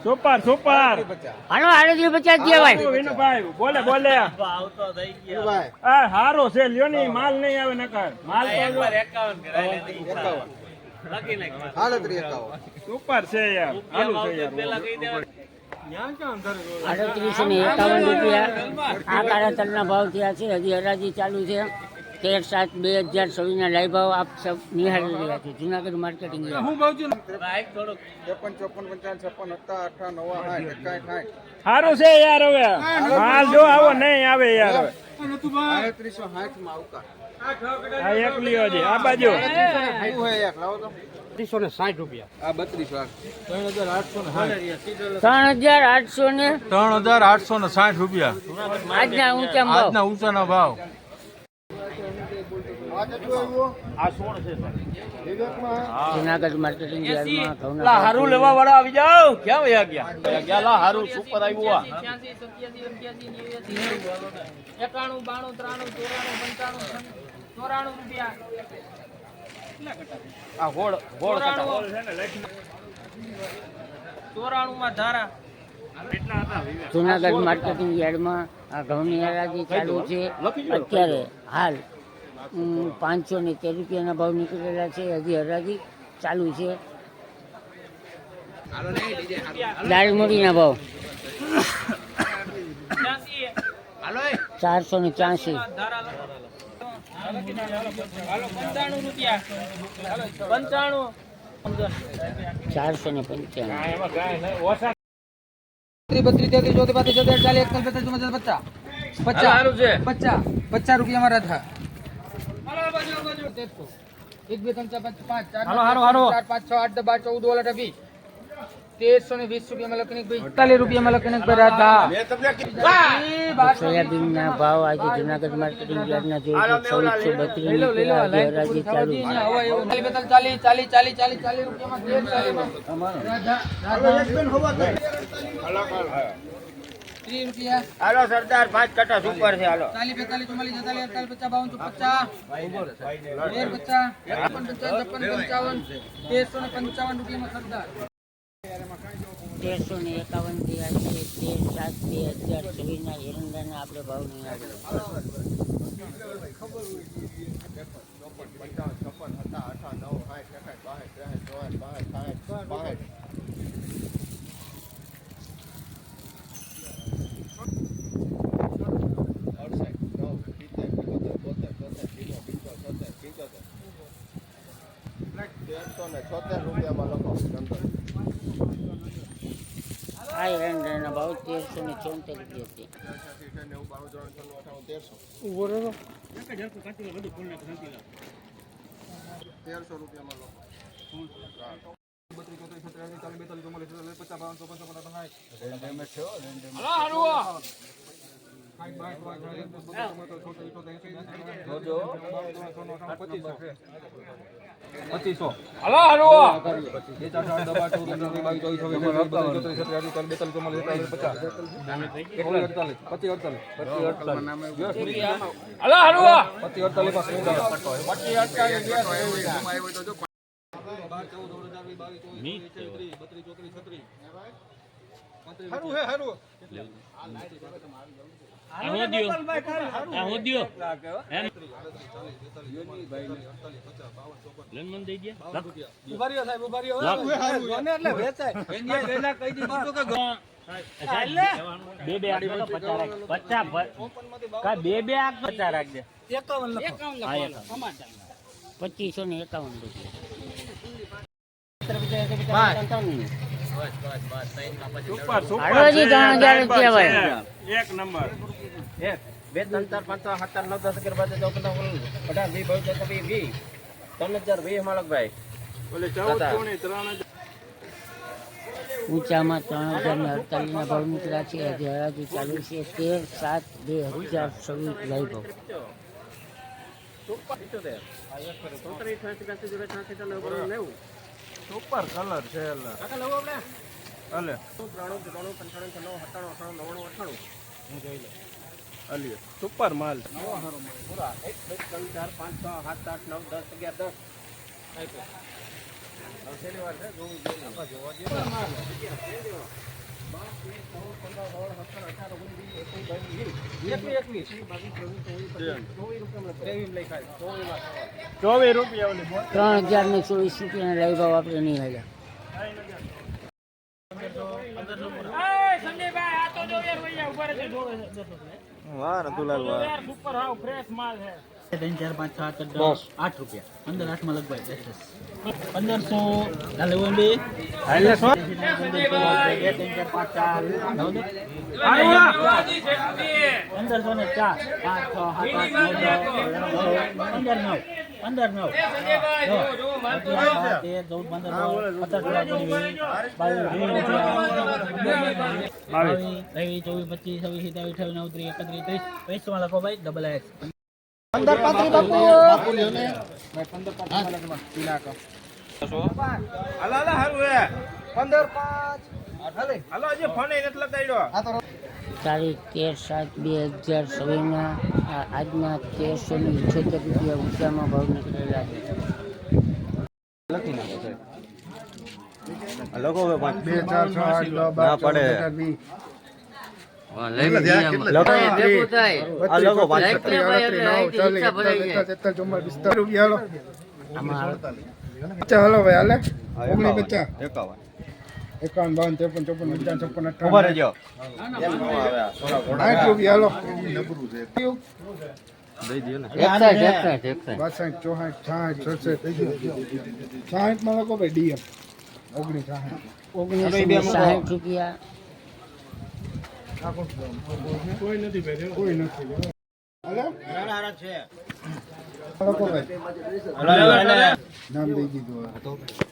Super super હાલો 50 દે ભાઈ વિનુભાઈ બોલે બોલે આવતો થઈ ગયો આ હારો છે લ્યો ની માલ નહીં આવે નકર માલ તો એકવાર 51 કરાય લખી નાખ હાલો 51 સુપર છે યાર હાલું છે યાર પેલા કહી દેવા 3851 રૂપિયા આ કાળા તલના ભાવ થયા છે. હજી હરાજી ચાલુ છે. 13/7/2024 ના લાઈવ ભાવ આપ સબ નિહાળી રહ્યા છે. જુનાગઢ માર્કેટિંગ ભાઈ થોડુંક 53 54 55 58 59 હારું છે યાર હવે માલ જો આવો નહીં આવે યાર હવે 3860 માં આવતા આ એક લ્યો છે આ બાજુ શું હે એક લાવો તો 360 રૂપિયા આ 3260 3800 ને 3860 રૂપિયા આજના ઊંચા ભાવ. આજના ઊંચાના ભાવ. જુનાગઢ માર્કેટિંગ યાર્ડમાં ઘઉંના હારું લેવા વાળા આવી જાવ ક્યાં વયા ગયા લા હારું સુપર આવ્યું 91 92 93 94 95 94 રૂપિયા આ ગોળ ગોળ કટા 94 માં ધારા જુનાગઢ માર્કેટિંગ યાર્ડમાં આ ઘઉંની હરાજી ચાલુ છે. અત્યારે હાલ 513 રૂપિયાના ભાવ નીકળેલા છે. હજી હરાજી ચાલુ છે. દાળ મૂડીના ભાવ 485 95 રૂપિયા 95 495 50 રૂપિયા મારા થા એક બે ત્રણ ચાર પાંચ પાંચ ચાર ચાર પાંચ છ આઠ 10 12 14 વાળા ટપી 1320 રૂપિયામાં લખીને ભાઈ 41 રૂપિયામાં લખીને ભાઈ રાધા સોયાબીનના ભાવ આજે જુનાગઢ માર્કેટિંગ યાર્ડના જોઈએ તો 2432 હરાજી ચાલુ છે. 40 રૂપિયામાં હાલો સરદાર 5 કટા સુપર છે હાલો 40 45 44 45 52 55 રૂપિયામાં સરદાર 1351 થી આજે 13/7/2024 ના એરંડાના આપણે ભાવ નહીં આવે. 76 રૂપિયામાં લખો આ એરંડાના ભાવ 1374 રૂપિયા છે. 1300 રૂપિયામાં લખો એક નંબર 2 3 4 5 6 7 8 9 10 11 12 13 14 15 3020 માલકભાઈ ઓલે 14 3000 ઊંચામાં 3048 ના ભાવ નીકળ્યા છે. હજી હરાજી ચાલુ છે. 13/7/2024 લાઈવ ભાવ. સુપર કલર છે અલે અલે સુપર માલ 1 2 3 4 5 6 7 8 9 10 11 10 ₹24 ઓલી 3024 રૂપિયાના લાઈ ભાવ આપણે નહીં હાલ્યા. સંજયભાઈ આ તો જો યાર ભૈયા ઉપર છે જોવે છે વાહ રતુલાલ વાહ યાર સુપર હાવ ફ્રેશ માલ છે 3 4 5 6 8 રૂપિયા 15 8 માં લગભગ 1500 ચાલે ઓમ બે હાલે સો 2 3 4 5 6 9 1500 ને 4 5 6 7 8 9 તારીખ 13/7/2026 આજના 1378 રૂપિયા ઊંચામાં ભાવ નીકળેલા છે. આમાં ચાલો ભાઈ હાલે 49 51 52 53 54 55 રૂપિયા હાલો 60 માં લખો ભાઈ ડીએમ 1960 રૂપિયા. કોઈ નથી હાલો લખો ભાઈ નામ દઈ દીધું